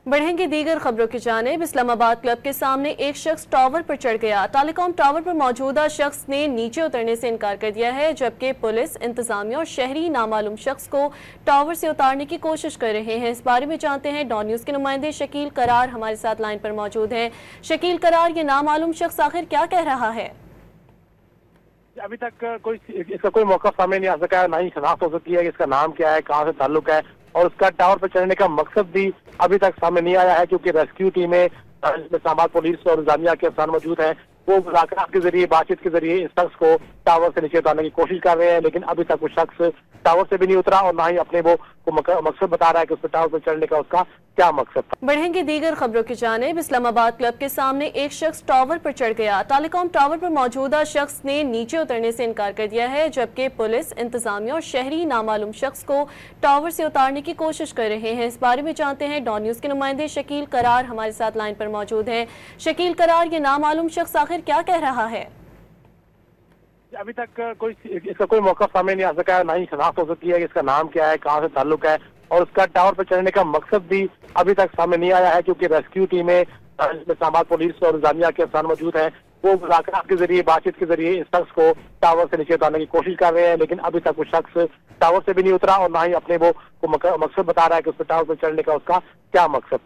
बढ़ेंगे दीगर खबरों की जानिब। इस्लामाबाद क्लब के सामने एक शख्स टावर पर चढ़ गया। टेलीकॉम टावर पर मौजूदा शख्स ने नीचे उतरने से इनकार कर दिया है, जबकि पुलिस, इंतजामिया और शहरी नामालूम शख्स को टावर से उतारने की कोशिश कर रहे हैं। इस बारे में जानते हैं डॉन न्यूज के नुमाइंदे शकील करार हमारे साथ लाइन पर मौजूद हैं। शकील करार, ये नामालूम शख्स आखिर क्या कह रहा है? अभी तक इसका कोई मौका सामने नहीं आ सका है, ना ही शनाख्त हो सकी है कि इसका नाम क्या है, कहाँ से ताल्लुक है, और उसका टावर पर चढ़ने का मकसद भी अभी तक सामने नहीं आया है, क्योंकि रेस्क्यू टीमें इस्लामाबाद पुलिस और इंतजामिया के अफसरान मौजूद हैं। वो मुलाकात के जरिए, बातचीत के जरिए इस शख्स को टावर से नीचे उतारने की कोशिश कर रहे हैं, लेकिन अभी तक वो शख्स टावर से भी नहीं उतरा और ना ही अपने वो मकसद बता रहा है कि उस टावर पर चढ़ने का उसका क्या मकसद था। बढ़ेंगे दीगर खबरों की जानिब। इस्लामाबाद क्लब के सामने एक शख्स टावर पर चढ़ गया। टेलीकॉम टावर पर मौजूदा शख्स ने नीचे उतरने से इनकार कर दिया है, जबकि पुलिस, इंतजामिया और शहरी नामालूम शख्स को टावर से उतारने की कोशिश कर रहे हैं। इस बारे में जानते हैं डॉन न्यूज के नुमाइंदे शकील करार हमारे साथ लाइन पर मौजूद हैं। शकील करार, ये नामालूम शख्स आखिर क्या कह रहा है? अभी तक इसका कोई मौका सामने नहीं आ सका है, ना ही शनाख्त हो सकी है कि इसका नाम क्या है, कहाँ से ताल्लुक है, और उसका टावर पर चढ़ने का मकसद भी अभी तक सामने नहीं आया है, क्योंकि रेस्क्यू टीमें इस्लामाबाद पुलिस और इंतजामिया के अफसरान मौजूद हैं। वो मुलाकात के जरिए, बातचीत के जरिए इस शख्स को टावर से नीचे उतारने की कोशिश कर रहे हैं, लेकिन अभी तक वो शख्स टावर से भी नहीं उतरा और ना ही अपने वो मकसद बता रहा है कि उस टावर पर चढ़ने का उसका क्या मकसद था।